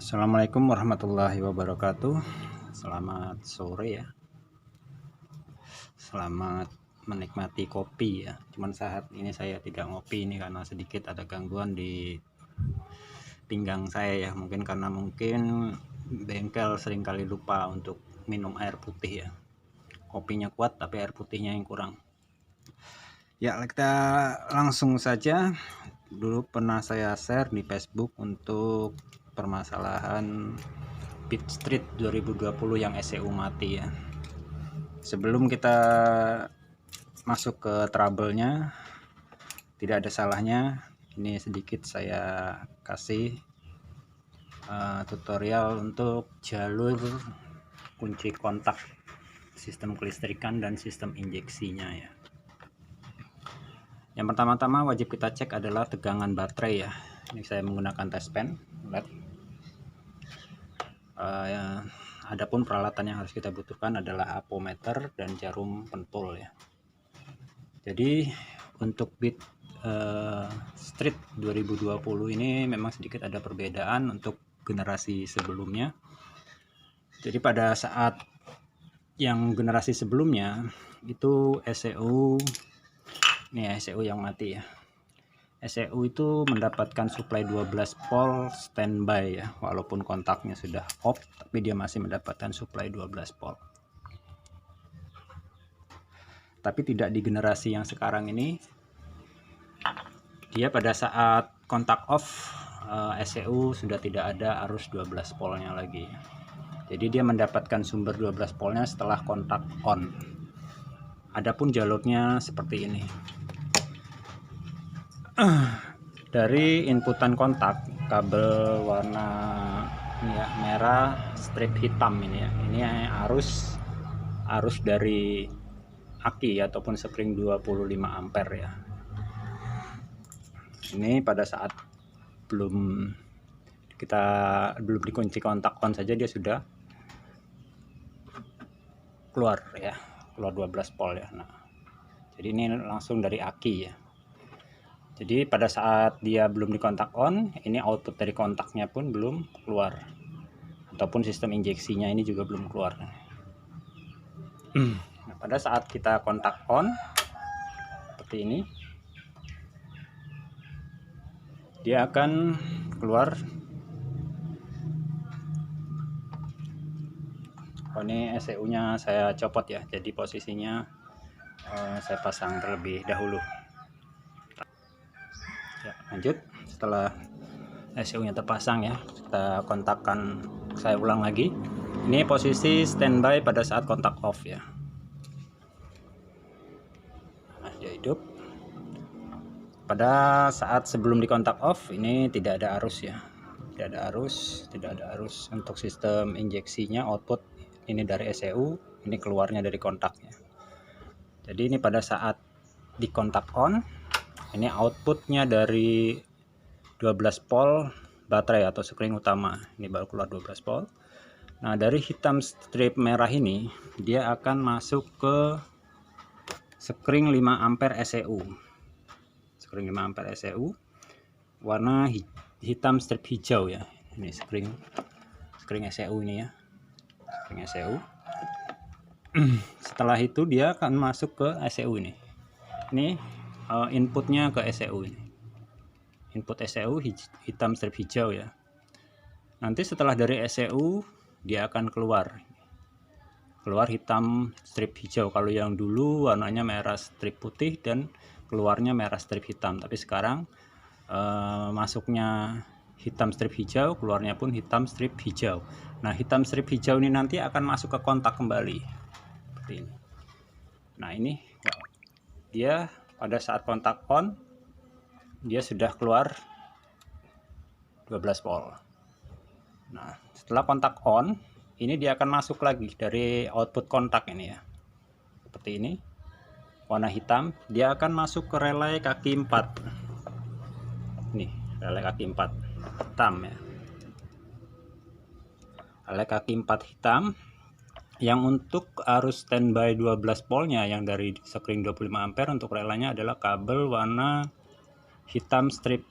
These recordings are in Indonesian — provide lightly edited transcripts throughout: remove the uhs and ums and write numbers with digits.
Assalamualaikum warahmatullahi wabarakatuh. Selamat sore ya. Selamat menikmati kopi ya. Cuman saat ini saya tidak ngopi ini karena sedikit ada gangguan di pinggang saya ya. Mungkin karena bengkel seringkali lupa untuk minum air putih ya. Kopinya kuat tapi air putihnya yang kurang. Ya, kita langsung saja. Dulu pernah saya share di Facebook untuk permasalahan Bitstreet 2020 yang SEU mati ya. Sebelum kita masuk ke trouble-nya, tidak ada salahnya ini sedikit saya kasih tutorial untuk jalur kunci kontak sistem kelistrikan dan sistem injeksinya ya. Yang pertama-tama wajib kita cek adalah tegangan baterai ya. Ini saya menggunakan test pen LED. Adapun peralatan yang harus kita butuhkan adalah apometer dan jarum pentul ya. Jadi untuk Bitstreet 2020 ini memang sedikit ada perbedaan untuk generasi sebelumnya. Jadi pada saat yang generasi sebelumnya itu SEU, ini ya, SEU yang mati ya. SEU itu mendapatkan supply 12 volt standby ya, walaupun kontaknya sudah off tapi dia masih mendapatkan supply 12 volt. Tapi tidak di generasi yang sekarang ini, dia pada saat kontak off SEU sudah tidak ada arus 12 voltnya lagi. Jadi dia mendapatkan sumber 12 voltnya setelah kontak on. Adapun jalurnya seperti ini. Dari inputan kontak kabel warna ini ya, merah strip hitam ini ya. Ini arus dari aki ataupun spring 25 ampere ya. Ini pada saat belum dikunci kontak on saja dia sudah keluar ya, keluar 12 volt ya. Nah, jadi ini langsung dari aki ya. Jadi pada saat dia belum dikontak on, ini output dari kontaknya pun belum keluar, ataupun sistem injeksinya ini juga belum keluar. Nah, pada saat kita kontak on seperti ini, dia akan keluar. Oh, ini SEU nya saya copot ya, jadi posisinya saya pasang terlebih dahulu ya. Lanjut, setelah SEU nya terpasang ya, kita kontakkan, saya ulang lagi. Ini posisi standby pada saat kontak off ya. Nah, dia hidup. Pada saat sebelum dikontak off ini tidak ada arus ya, tidak ada arus untuk sistem injeksinya. Output ini dari SEU, ini keluarnya dari kontaknya. Jadi ini pada saat dikontak on, ini outputnya dari 12 volt baterai atau spring utama, ini baru keluar 12 volt. Nah, dari hitam strip merah ini dia akan masuk ke spring 5 ampere SEU. Spring 5 ampere SEU warna hitam strip hijau ya. Ini spring SEU ini ya. Spring SEU. Setelah itu dia akan masuk ke SEU ini. Ini inputnya ke SEU ini. Input SEU hitam strip hijau ya. Nanti setelah dari SEU dia akan keluar hitam strip hijau. Kalau yang dulu warnanya merah strip putih dan keluarnya merah strip hitam, tapi sekarang masuknya hitam strip hijau, keluarnya pun hitam strip hijau. Nah, hitam strip hijau ini nanti akan masuk ke kontak kembali seperti ini. Nah, ini dia pada saat kontak on dia sudah keluar 12 volt. Nah, setelah kontak on ini dia akan masuk lagi dari output kontak ini ya, seperti ini, warna hitam. Dia akan masuk ke relay kaki 4. Nih, relay kaki 4 hitam ya, relay kaki 4 hitam yang untuk arus standby 12 voltnya yang dari spring 25 ampere. Untuk relaynya adalah kabel warna hitam strip,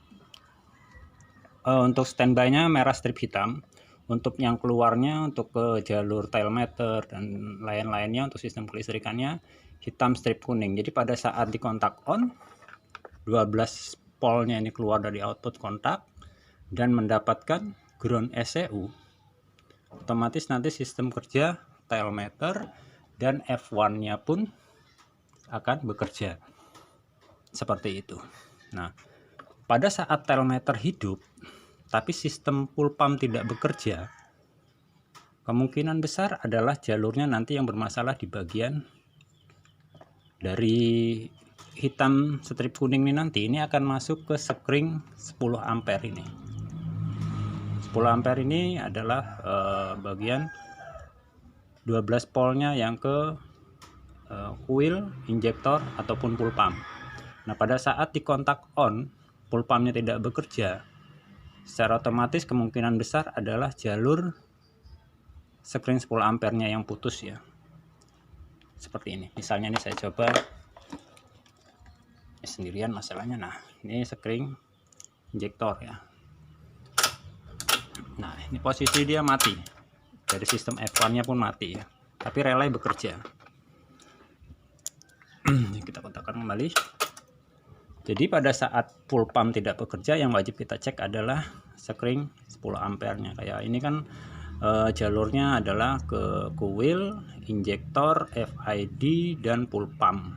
untuk standby nya merah strip hitam. Untuk yang keluarnya untuk ke jalur tailmeter dan lain-lainnya untuk sistem kelistrikannya hitam strip kuning. Jadi pada saat di kontak on 12 polnya ini keluar dari output kontak dan mendapatkan ground ECU, otomatis nanti sistem kerja tailmeter dan F1-nya pun akan bekerja seperti itu. Nah, pada saat tailmeter hidup tapi sistem pull pump tidak bekerja, kemungkinan besar adalah jalurnya nanti yang bermasalah di bagian dari hitam strip kuning ini. Nanti ini akan masuk ke sekring 10 ampere ini. 10 ampere ini adalah bagian 12 polnya yang ke coil, injektor ataupun pull pump. Nah, pada saat di kontak on, pull pumpnya tidak bekerja, secara otomatis kemungkinan besar adalah jalur sekring 10 ampernya yang putus ya. Seperti ini. Misalnya ini saya coba ini sendirian masalahnya. Nah, ini sekring injektor ya. Nah, ini posisi dia mati. Dari sistem F1-nya pun mati ya. Tapi relay bekerja. Kita kontakkan kembali. Jadi pada saat pull pump tidak bekerja, yang wajib kita cek adalah sekring 10 ampernya. Kayak ini kan jalurnya adalah ke coil, injektor, FID, dan pull pump.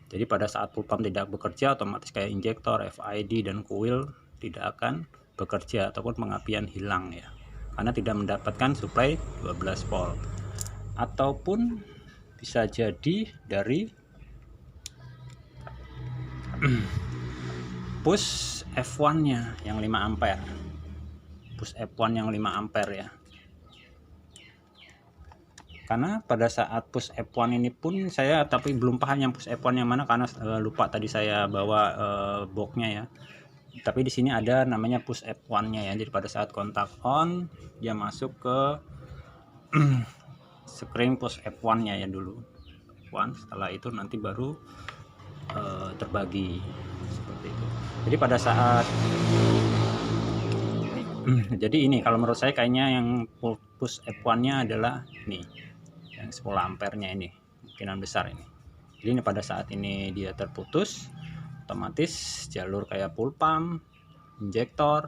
Jadi pada saat pull pump tidak bekerja, otomatis kayak injektor, FID, dan coil tidak akan bekerja ataupun pengapian hilang ya. Karena tidak mendapatkan suplai 12 volt. Ataupun bisa jadi dari push F1-nya yang 5 ampere. Push F1 yang 5 ampere ya. Karena pada saat push F1 ini pun saya tapi belum paham yang push F1 yang mana karena lupa tadi saya bawa boxnya ya. Tapi di sini ada namanya push F1-nya ya. Jadi pada saat kontak on dia masuk ke sekring push F1-nya ya dulu. F1, setelah itu nanti baru terbagi seperti itu. Jadi pada saat jadi ini kalau menurut saya kayaknya yang push F1-nya adalah ini yang 10 ampernya ini, kemungkinan besar ini. Jadi ini pada saat ini dia terputus, otomatis jalur kayak pull pump, injektor,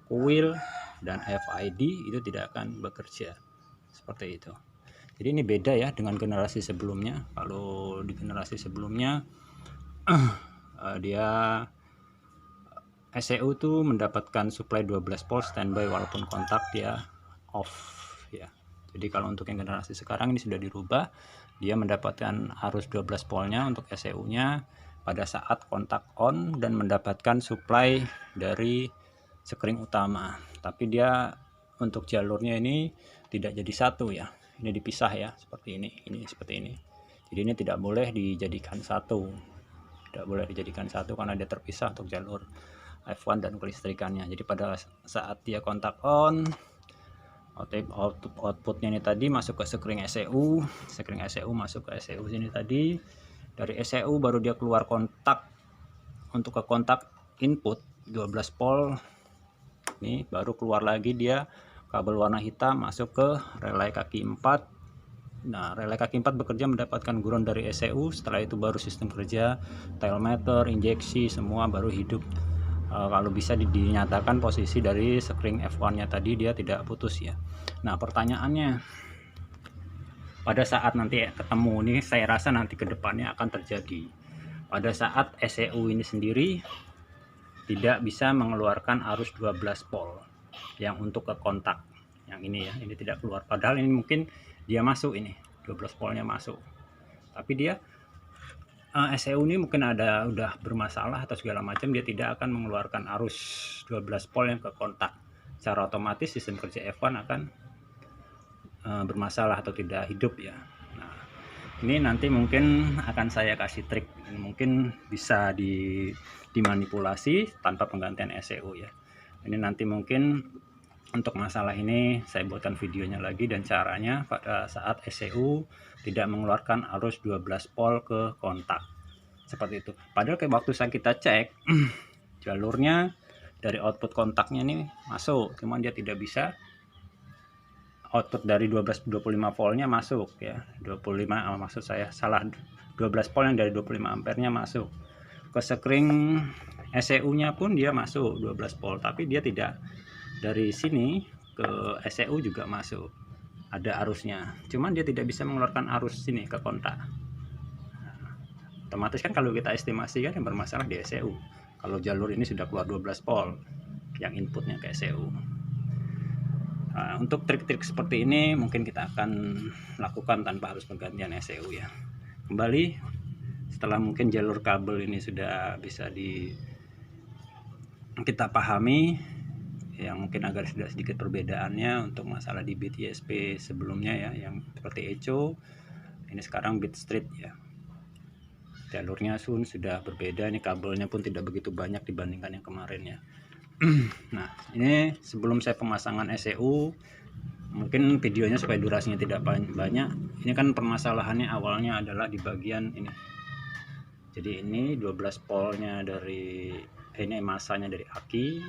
coil, dan FID itu tidak akan bekerja seperti itu. Jadi ini beda ya dengan generasi sebelumnya. Kalau di generasi sebelumnya dia ECU tuh mendapatkan supply 12 volt standby walaupun kontak dia off ya. Jadi kalau untuk yang generasi sekarang ini sudah dirubah, dia mendapatkan arus 12 voltnya untuk ECU-nya pada saat kontak on dan mendapatkan supply dari sekring utama. Tapi dia untuk jalurnya ini tidak jadi satu ya. Ini dipisah ya, seperti ini seperti ini. Jadi ini tidak boleh dijadikan satu. Tidak boleh dijadikan satu karena dia terpisah untuk jalur F1 dan kelistrikannya. Jadi pada saat dia kontak on, outputnya ini tadi masuk ke sekring ECU, sekring ECU masuk ke ECU sini tadi. Dari ECU baru dia keluar kontak untuk ke kontak input 12 volt. Ini baru keluar lagi dia kabel warna hitam masuk ke relay kaki 4. Nah, relay kaki 4 bekerja mendapatkan ground dari ECU. Setelah itu baru sistem kerja tailmeter, injeksi semua baru hidup. Kalau bisa dinyatakan posisi dari sekring F1-nya tadi dia tidak putus ya. Nah, pertanyaannya pada saat nanti ketemu ini, saya rasa nanti kedepannya akan terjadi. Pada saat ECU ini sendiri tidak bisa mengeluarkan arus 12 volt yang untuk ke kontak. Yang ini ya, ini tidak keluar. Padahal ini mungkin dia masuk ini 12 voltnya masuk, tapi dia ECU ini mungkin ada udah bermasalah atau segala macam, dia tidak akan mengeluarkan arus 12 volt yang ke kontak. Secara otomatis sistem kerja F1 akan bermasalah atau tidak hidup ya. Nah, ini nanti mungkin akan saya kasih trik, mungkin bisa dimanipulasi tanpa penggantian ECU ya. Ini nanti mungkin untuk masalah ini saya buatkan videonya lagi dan caranya pada saat ECU tidak mengeluarkan arus 12 volt ke kontak seperti itu. Padahal kayak waktu kita cek jalurnya dari output kontaknya ini masuk, cuman dia tidak bisa output dari 25 voltnya masuk ya, 25 maksud saya salah, 12 volt yang dari 25 ampernya masuk ke sekring ECU nya pun dia masuk 12 volt, tapi dia tidak dari sini ke ECU juga masuk, ada arusnya, cuman dia tidak bisa mengeluarkan arus sini ke kontak. Otomatis kan kalau kita estimasi kan yang bermasalah di ECU, kalau jalur ini sudah keluar 12 volt yang inputnya ke ECU. Nah, untuk trik-trik seperti ini mungkin kita akan lakukan tanpa harus penggantian ECU ya. Kembali setelah mungkin jalur kabel ini sudah bisa kita pahami, yang mungkin agak sudah sedikit perbedaannya untuk masalah di bit ISP sebelumnya ya, yang seperti echo, ini sekarang bit street ya. Jalurnya sudah berbeda, ini kabelnya pun tidak begitu banyak dibandingkan yang kemarin ya. Nah, ini sebelum saya pemasangan ECU, mungkin videonya supaya durasinya tidak banyak. Ini kan permasalahannya awalnya adalah di bagian ini. Jadi ini 12 voltnya dari ini masanya dari aki,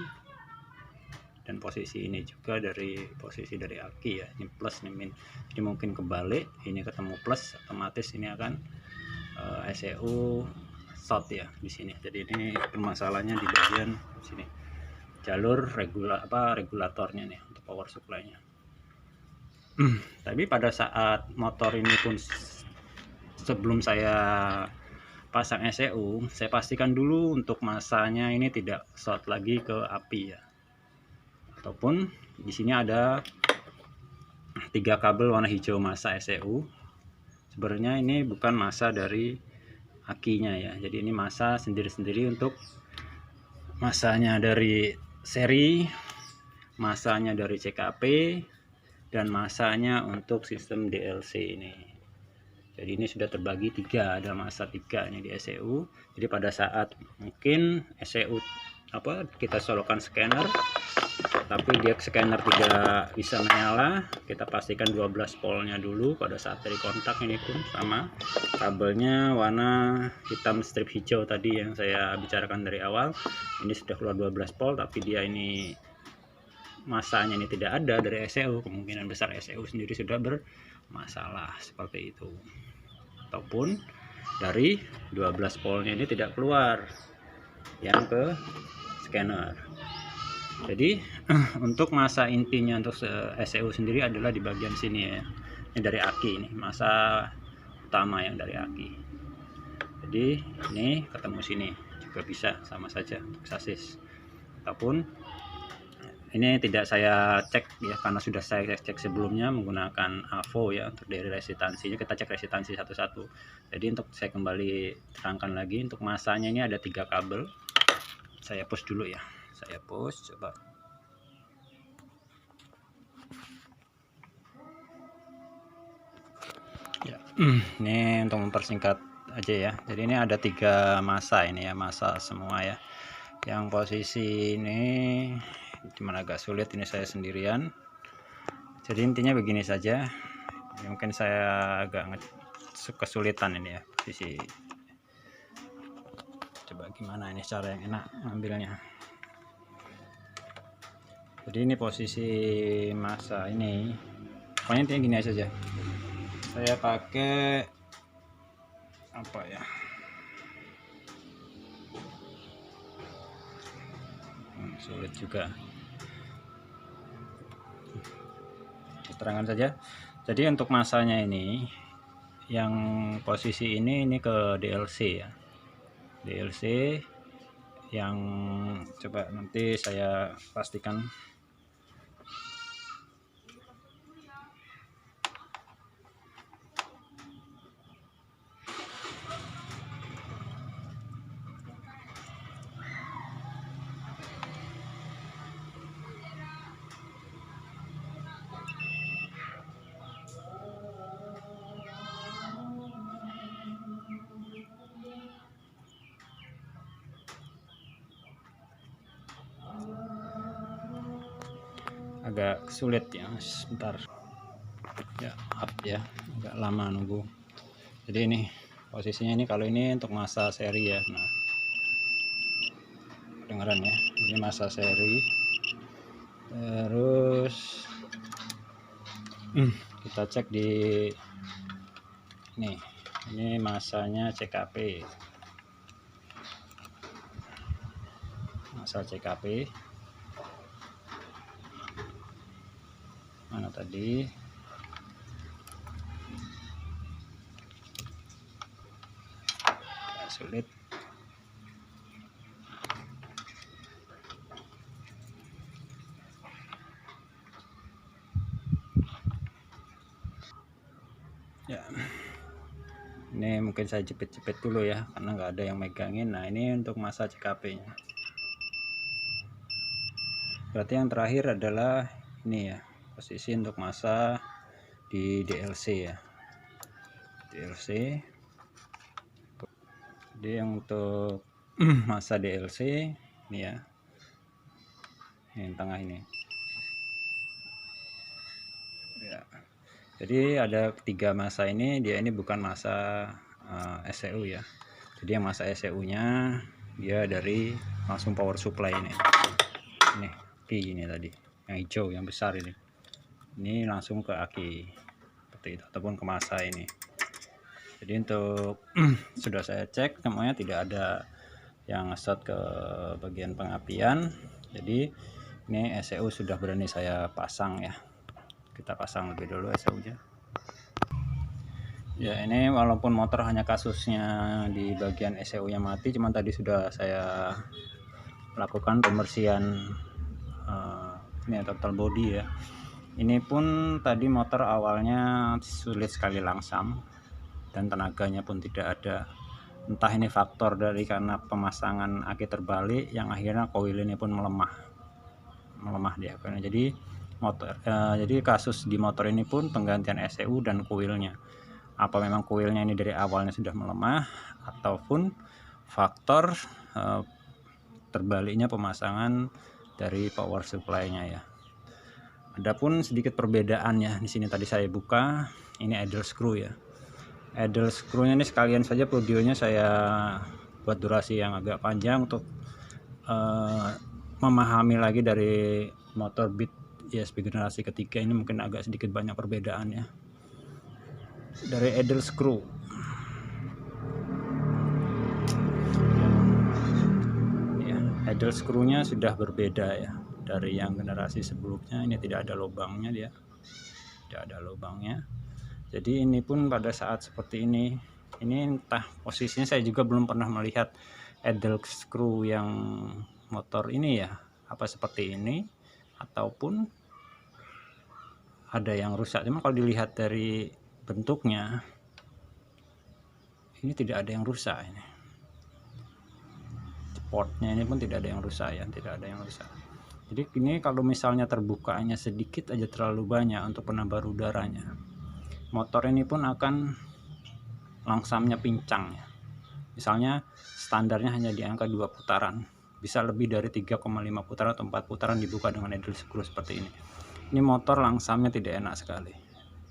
dan posisi ini juga dari posisi dari aki ya. Ini plus, ini min. Jadi mungkin kebalik, ini ketemu plus, otomatis ini akan ECU short ya di sini. Jadi ini permasalahannya di bagian sini. Jalur regulatornya nih untuk power supply-nya. Tapi pada saat motor ini pun sebelum saya pasang ECU, saya pastikan dulu untuk masanya ini tidak short lagi ke api ya. Ataupun di sini ada 3 kabel warna hijau masa ECU. Sebenarnya ini bukan masa dari akinya ya. Jadi ini masa sendiri-sendiri untuk masanya dari seri, masanya dari CKP, dan masanya untuk sistem DLC ini. Jadi ini sudah terbagi 3, ada masa 3 ini di ECU. Jadi pada saat mungkin ECU kita solokan scanner, tapi dia scanner tidak bisa menyala, kita pastikan 12 voltnya dulu pada saat dari kontak. Ini pun sama, kabelnya warna hitam strip hijau tadi yang saya bicarakan dari awal, ini sudah keluar 12 volt, tapi dia ini masanya ini tidak ada dari ECU, kemungkinan besar ECU sendiri sudah bermasalah seperti itu. Ataupun dari 12 voltnya ini tidak keluar yang ke scanner. Jadi untuk masa intinya untuk ECU sendiri adalah di bagian sini ya. Ini dari aki, ini masa utama yang dari aki. Jadi ini ketemu sini juga bisa sama saja untuk sasis. Ataupun ini tidak saya cek ya, karena sudah saya cek sebelumnya menggunakan AVO ya. Untuk dari resistansinya kita cek resistansi satu-satu. Jadi untuk saya kembali terangkan lagi, untuk masanya ini ada 3 kabel. Saya push dulu ya, saya push coba. Ya, ini untuk mempersingkat aja ya. Jadi ini ada 3 masa ini ya, masa semua ya. Yang posisi ini cuman agak sulit, ini saya sendirian. Jadi intinya begini saja. Mungkin saya agak kesulitan ini ya posisi. Coba gimana ini cara yang enak ngambilnya. Jadi ini posisi masa ini, pokoknya intinya gini saja. Saya pakai apa ya, sulit juga, keterangan saja. Jadi untuk masanya ini yang posisi ini ke DLC ya, DLC yang coba nanti saya pastikan. Agak sulit ya, sebentar ya, up ya, agak lama nunggu. Jadi ini posisinya ini, kalau ini untuk masa seri ya. Nah, kedengaran ya, ini masa seri. Terus Kita cek di ini masanya CKP, masa CKP mana tadi. Sulit. Ya, ini mungkin saya jepit-jepit dulu ya, karena nggak ada yang megangin. Nah, ini untuk masa CKP nya. Berarti yang terakhir adalah ini ya, posisi untuk masa di DLC ya, DLC. Jadi yang untuk masa DLC ini ya, ini yang tengah ini ya. Jadi ada 3 masa ini, dia ini bukan masa SCU ya. Jadi yang masa SCU nya dia dari langsung power supply ini aki ini tadi yang hijau yang besar ini langsung ke aki seperti itu, ataupun ke masa ini. Jadi untuk sudah saya cek semuanya, tidak ada yang short ke bagian pengapian. Jadi ini ECU sudah berani saya pasang ya. Kita pasang lebih dulu ECU nya ya. Ini walaupun motor hanya kasusnya di bagian ECU nya mati, cuman tadi sudah saya lakukan pembersihan ini total body ya. Ini pun tadi motor awalnya sulit sekali langsam dan tenaganya pun tidak ada. Entah ini faktor dari karena pemasangan aki terbalik yang akhirnya koil ini pun melemah di akhirnya. Jadi kasus di motor ini pun penggantian ECU dan koilnya. Apa memang koilnya ini dari awalnya sudah melemah, ataupun faktor terbaliknya pemasangan dari power supply-nya ya. Adapun sedikit perbedaannya di sini, tadi saya buka ini idle screw ya. Idle screw-nya ini sekalian saja videonya saya buat durasi yang agak panjang untuk memahami lagi dari motor Beat ESP generasi ketiga ini, mungkin agak sedikit banyak perbedaannya dari idle screw. Ya, idle screw-nya sudah berbeda ya dari yang generasi sebelumnya. Ini tidak ada lubangnya, dia tidak ada lubangnya. Jadi ini pun pada saat seperti ini entah posisinya, saya juga belum pernah melihat idle screw yang motor ini ya, apa seperti ini ataupun ada yang rusak. Cuma kalau dilihat dari bentuknya ini tidak ada yang rusak. Ini portnya ini pun tidak ada yang rusak ya, tidak ada yang rusak. Jadi ini kalau misalnya terbukanya sedikit aja terlalu banyak untuk penambah udaranya, motor ini pun akan langsamnya pincang ya. Misalnya standarnya hanya di angka 2 putaran, bisa lebih dari 3,5 putaran atau 4 putaran dibuka dengan idle screw seperti ini. Ini motor langsamnya tidak enak sekali,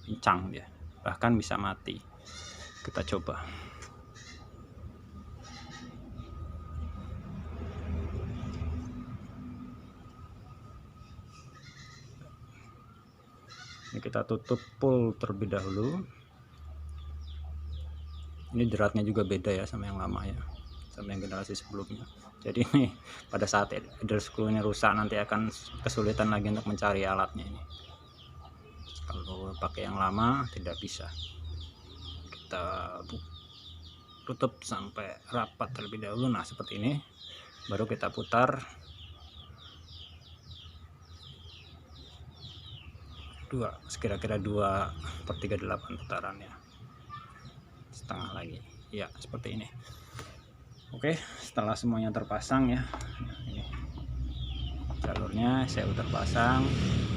pincang dia, bahkan bisa mati. Kita coba. Ini kita tutup full terlebih dahulu. Ini jeratnya juga beda ya sama yang lama ya, sama yang generasi sebelumnya. Jadi ini pada saat idle screw-nya rusak, nanti akan kesulitan lagi untuk mencari alatnya ini. Kalau pakai yang lama tidak bisa. Kita tutup sampai rapat terlebih dahulu. Nah seperti ini, baru kita putar kira-kira 2/38 putaran ya, setengah lagi ya, seperti ini. Oke, setelah semuanya terpasang ya, ini jalurnya saya udah terpasang,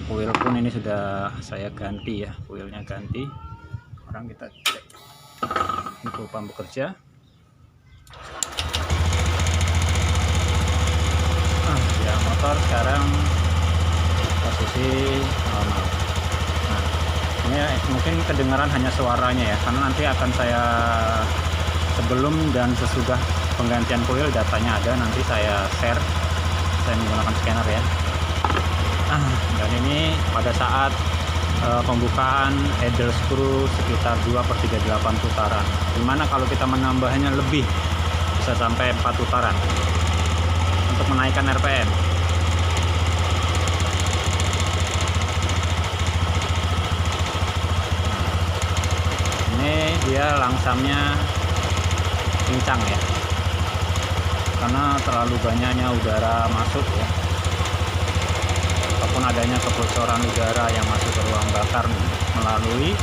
kuil pun ini sudah saya ganti ya, kuilnya ganti. Sekarang kita cek info pump bekerja. Ya, motor sekarang posisi normal. Ini mungkin kedengaran hanya suaranya ya, karena nanti akan saya sebelum dan sesudah penggantian koil datanya ada, nanti saya share. Saya menggunakan scanner ya. Dan ini pada saat pembukaan idle screw sekitar 2/38 putaran, dimana kalau kita menambahnya lebih bisa sampai 4 putaran untuk menaikkan RPM. Ini dia langsamnya pincang ya, karena terlalu banyaknya udara masuk ya, ataupun adanya kebocoran udara yang masuk ke ruang bakar melalui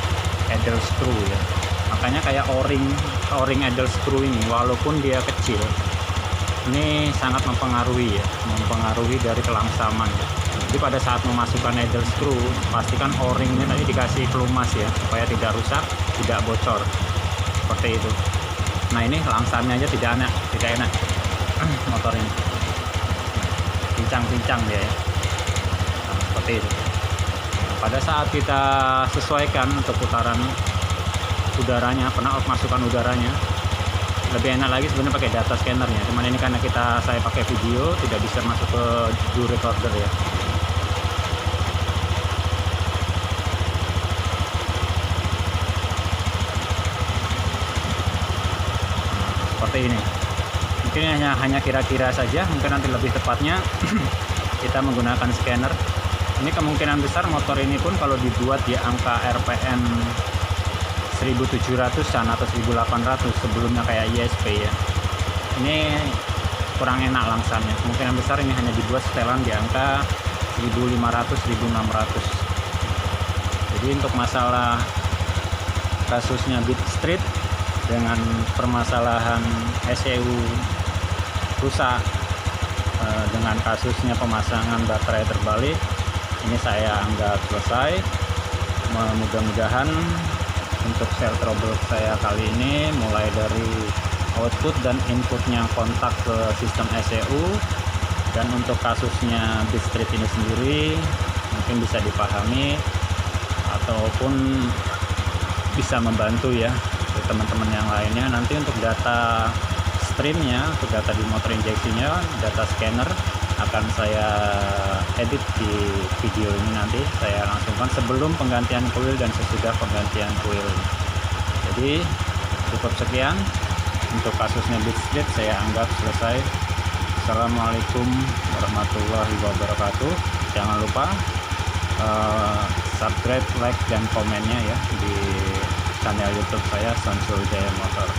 idle screw ya. Makanya kayak o-ring idle screw ini, walaupun dia kecil, ini sangat mempengaruhi ya, mempengaruhi dari kelangsaman ya. Jadi pada saat memasukkan idle screw, pastikan o-ringnya tadi dikasih pelumas ya, supaya tidak rusak, tidak bocor, seperti itu. Nah ini langsamnya aja tidak enak motor ini, pincang-pincang dia ya. Nah, seperti itu. Nah, pada saat kita sesuaikan untuk putaran udaranya, knalpot masukkan udaranya, lebih enak lagi sebenarnya pakai data scannernya. Cuman ini karena saya pakai video, tidak bisa masuk ke do recorder ya. Seperti ini. Mungkin hanya kira-kira saja, mungkin nanti lebih tepatnya kita menggunakan scanner. Ini kemungkinan besar motor ini pun kalau dibuat di angka RPM 1700-an atau 1800 sebelumnya kayak ISP ya, ini kurang enak langsamnya. Kemungkinan besar ini hanya dibuat setelan di angka 1500-1600. Jadi untuk masalah kasusnya Beat Street dengan permasalahan ECU rusak, dengan kasusnya pemasangan baterai terbalik, ini saya anggap selesai. Mudah-mudahan untuk sel trouble saya kali ini, mulai dari output dan inputnya kontak ke sistem ECU, dan untuk kasusnya Beat Street ini sendiri mungkin bisa dipahami ataupun bisa membantu ya untuk teman-teman yang lainnya. Nanti untuk data streamnya, untuk data di motor injeksinya, data scanner akan saya edit di video ini. Nanti saya langsungkan sebelum penggantian kuil dan sesudah penggantian kuil. Jadi cukup sekian untuk kasusnya Beat Street, saya anggap selesai. Assalamualaikum warahmatullahi wabarakatuh. Jangan lupa subscribe, like, dan komennya ya di channel YouTube saya, Samsul Jaya Motor.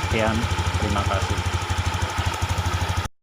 Sekian, terima kasih.